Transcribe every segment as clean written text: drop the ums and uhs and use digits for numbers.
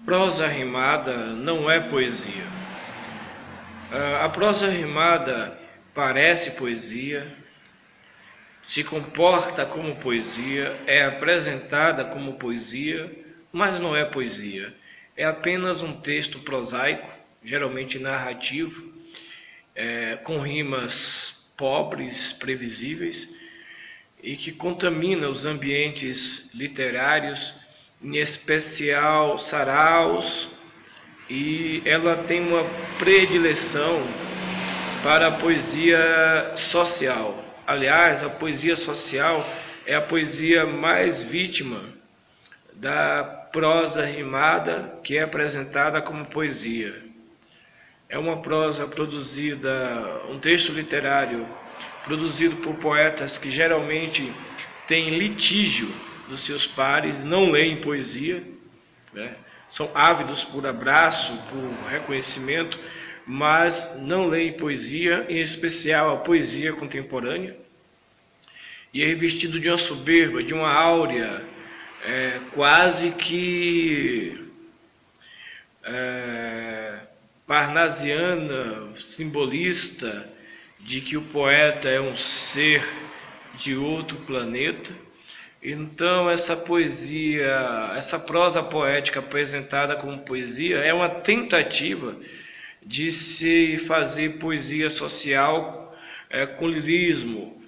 Prosa rimada não é poesia. A prosa rimada parece poesia, se comporta como poesia, é apresentada como poesia, mas não é poesia. É apenas um texto prosaico, geralmente narrativo, com rimas pobres, previsíveis, e que contamina os ambientes literários, em especial saraus, e ela tem uma predileção para a poesia social. Aliás, a poesia social é a poesia mais vítima da prosa rimada, que é apresentada como poesia. É uma prosa produzida, um texto literário produzido por poetas que geralmente têm litígio dos seus pares, não leem poesia, né? São ávidos por abraço, por reconhecimento, mas não leem poesia, em especial a poesia contemporânea, e é revestido de uma soberba, de uma áurea quase que parnasiana, simbolista, de que o poeta é um ser de outro planeta. Então essa poesia, essa prosa poética apresentada como poesia é uma tentativa de se fazer poesia social com lirismo,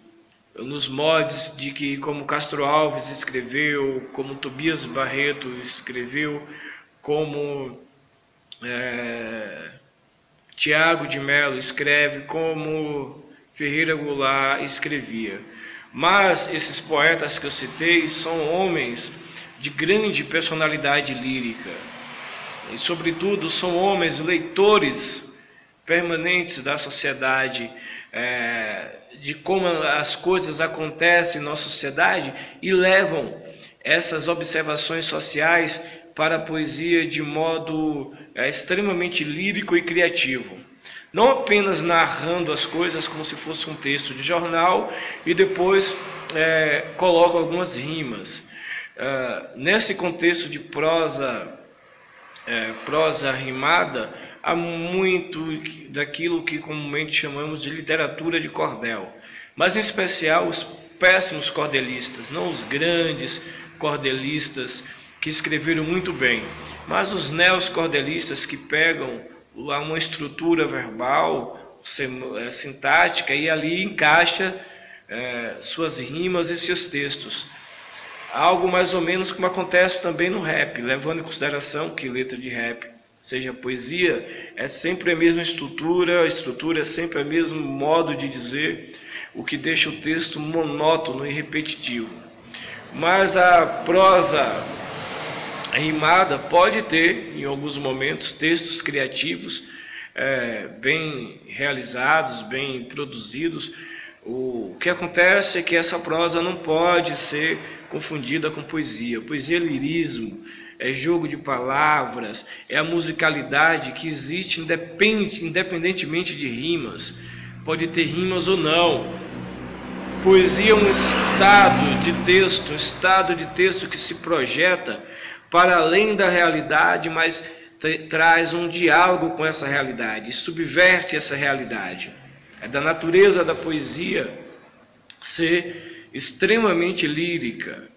nos modos de que, como Castro Alves escreveu, como Tobias Barreto escreveu, como Tiago de Mello escreve, como Ferreira Goulart escrevia. Mas esses poetas que eu citei são homens de grande personalidade lírica e, sobretudo, são homens leitores permanentes da sociedade, de como as coisas acontecem na sociedade, e levam essas observações sociais para a poesia de modo extremamente lírico e criativo. Não apenas narrando as coisas como se fosse um texto de jornal e depois coloca algumas rimas. Nesse contexto de prosa rimada, há muito daquilo que comumente chamamos de literatura de cordel, mas em especial os péssimos cordelistas, não os grandes cordelistas que escreveram muito bem, mas os neocordelistas que pegam uma estrutura verbal, sintática, e ali encaixa suas rimas e seus textos. Algo mais ou menos como acontece também no rap, levando em consideração que letra de rap, seja poesia, é sempre a mesma estrutura, a estrutura é sempre o mesmo modo de dizer, o que deixa o texto monótono e repetitivo. Mas a prosa rimada pode ter, em alguns momentos, textos criativos bem realizados, bem produzidos. O que acontece é que essa prosa não pode ser confundida com poesia. Poesia é lirismo, é jogo de palavras, é a musicalidade que existe independentemente de rimas. Pode ter rimas ou não. Poesia é um estado de texto que se projeta para além da realidade, mas traz um diálogo com essa realidade, subverte essa realidade. É da natureza da poesia ser extremamente lírica,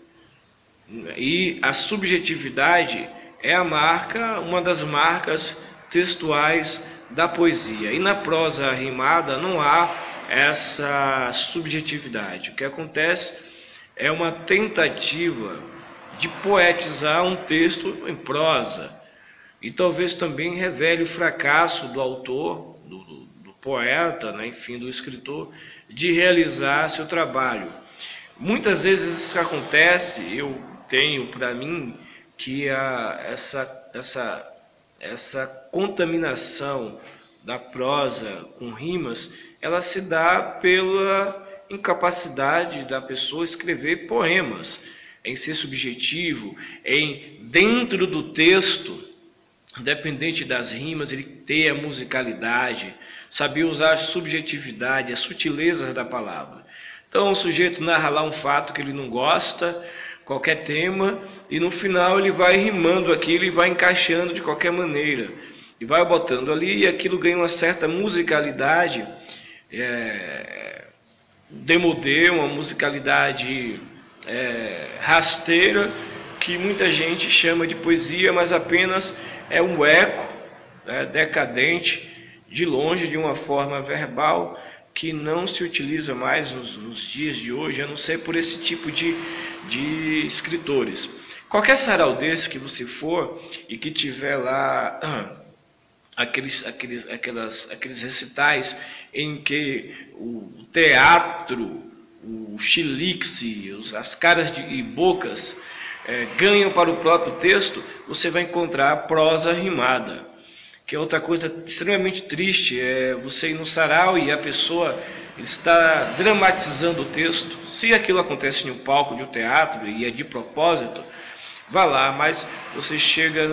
e a subjetividade é uma das marcas textuais da poesia. E na prosa rimada não há essa subjetividade. O que acontece é uma tentativa de poetizar um texto em prosa, e talvez também revele o fracasso do autor, do poeta, né, enfim, do escritor, de realizar seu trabalho. Muitas vezes isso acontece, eu tenho para mim que essa contaminação da prosa com rimas, ela se dá pela incapacidade da pessoa escrever poemas, em ser subjetivo, dentro do texto, independente das rimas, ele ter a musicalidade, saber usar a subjetividade, as sutilezas da palavra. Então o sujeito narra lá um fato que ele não gosta, qualquer tema, e no final ele vai rimando aquilo e vai encaixando de qualquer maneira, e vai botando ali, e aquilo ganha uma certa musicalidade, demodê, uma musicalidade rasteira, que muita gente chama de poesia, mas apenas é um eco decadente, de longe, de uma forma verbal, que não se utiliza mais nos dias de hoje, a não ser por esse tipo de escritores. Qualquer sarau desse que você for e que tiver lá aqueles recitais em que o teatro, o chilique, as caras e bocas ganham para o próprio texto, você vai encontrar prosa rimada, que é outra coisa extremamente triste, é você ir no sarau e a pessoa está dramatizando o texto. Se aquilo acontece em um palco de um teatro e é de propósito, vá lá, mas você chega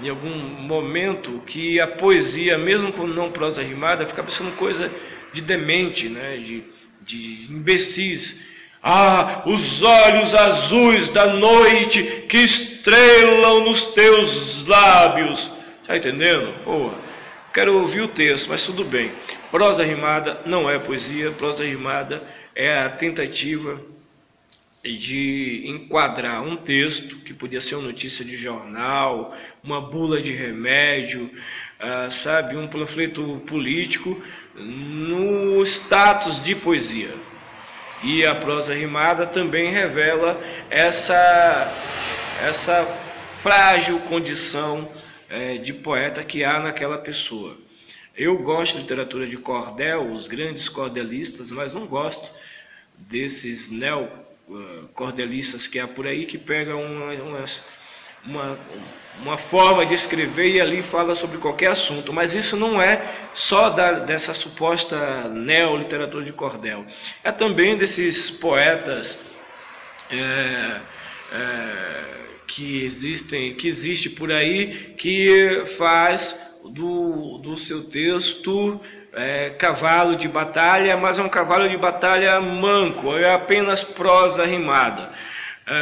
em algum momento que a poesia, mesmo com não prosa rimada, fica parecendo coisa de demente, né? de imbecis. Ah, os olhos azuis da noite que estrelam nos teus lábios. Está entendendo? Porra, quero ouvir o texto, mas tudo bem. Prosa rimada não é poesia, prosa rimada é a tentativa de enquadrar um texto, que podia ser uma notícia de jornal, uma bula de remédio, sabe, um panfleto político, no status de poesia. E a prosa rimada também revela essa frágil condição de poeta que há naquela pessoa. Eu gosto de literatura de cordel, os grandes cordelistas, mas não gosto desses neocordelistas que há por aí, que pegam uma forma de escrever e ali fala sobre qualquer assunto. Mas isso não é só dessa suposta neoliteratura de cordel. É também desses poetas que existe por aí, que faz do seu texto cavalo de batalha, mas é um cavalo de batalha manco, é apenas prosa rimada.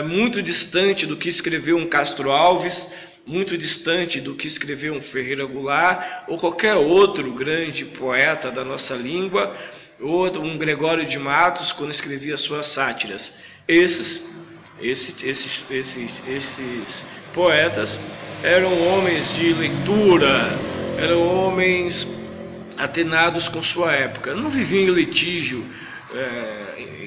Muito distante do que escreveu um Castro Alves, muito distante do que escreveu um Ferreira Goulart, ou qualquer outro grande poeta da nossa língua, ou um Gregório de Matos, quando escrevia suas sátiras. Esses poetas eram homens de leitura, eram homens atenados com sua época, não viviam em litígio,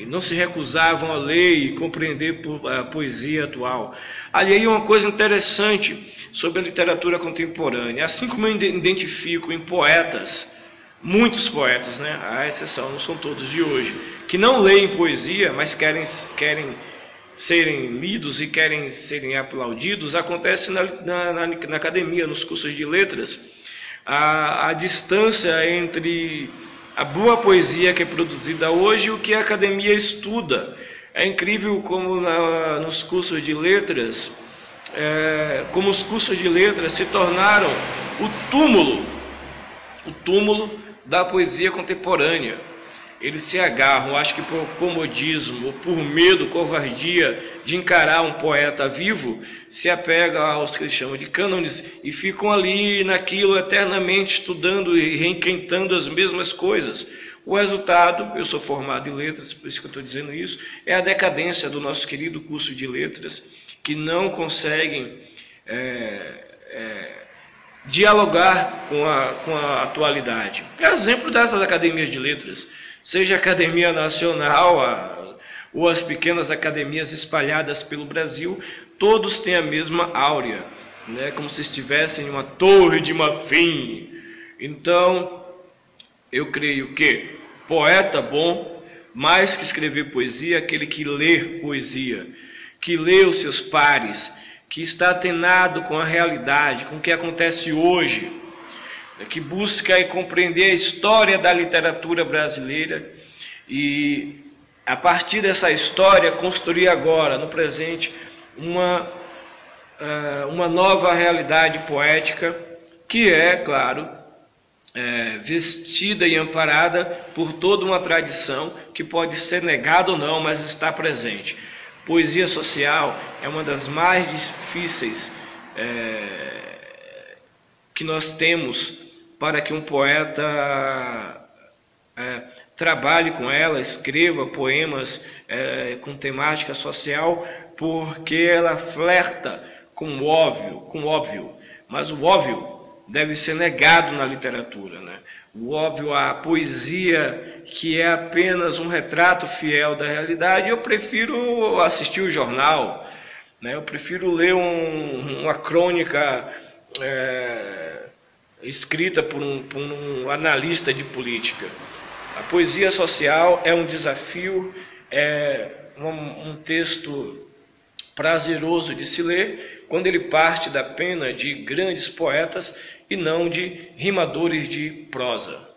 não se recusavam a ler e compreender a poesia atual. Ali aí uma coisa interessante sobre a literatura contemporânea, assim como eu identifico em poetas, muitos poetas, né, à exceção, não são todos de hoje, que não leem poesia, mas querem serem lidos e querem serem aplaudidos, acontece na academia, nos cursos de letras. A distância entre a boa poesia que é produzida hoje e o que a academia estuda. É incrível como nos cursos de letras, como os cursos de letras se tornaram o túmulo da poesia contemporânea. Eles se agarram, acho que por comodismo, ou por medo, covardia de encarar um poeta vivo, se apegam aos que eles chamam de cânones e ficam ali naquilo eternamente estudando e reinventando as mesmas coisas. O resultado, eu sou formado em letras, por isso que eu estou dizendo isso, é a decadência do nosso querido curso de letras, que não conseguem dialogar com a atualidade. É exemplo dessas academias de letras, seja a Academia Nacional ou as pequenas academias espalhadas pelo Brasil, todos têm a mesma áurea, né? Como se estivessem em uma torre de marfim. Então, eu creio que poeta bom, mais que escrever poesia, é aquele que lê poesia, que lê os seus pares, que está atenado com a realidade, com o que acontece hoje, que busca compreender a história da literatura brasileira e, a partir dessa história, construir agora, no presente, uma nova realidade poética que é, claro, vestida e amparada por toda uma tradição que pode ser negada ou não, mas está presente. Poesia social é uma das mais difíceis que nós temos para que um poeta trabalhe com ela, escreva poemas com temática social, porque ela flerta com o óbvio, mas o óbvio deve ser negado na literatura, né? O óbvio, a poesia que é apenas um retrato fiel da realidade, eu prefiro assistir o jornal, né? Eu prefiro ler uma crônica escrita por um analista de política. A poesia social é um desafio, é um texto prazeroso de se ler, quando ele parte da pena de grandes poetas e não de rimadores de prosa.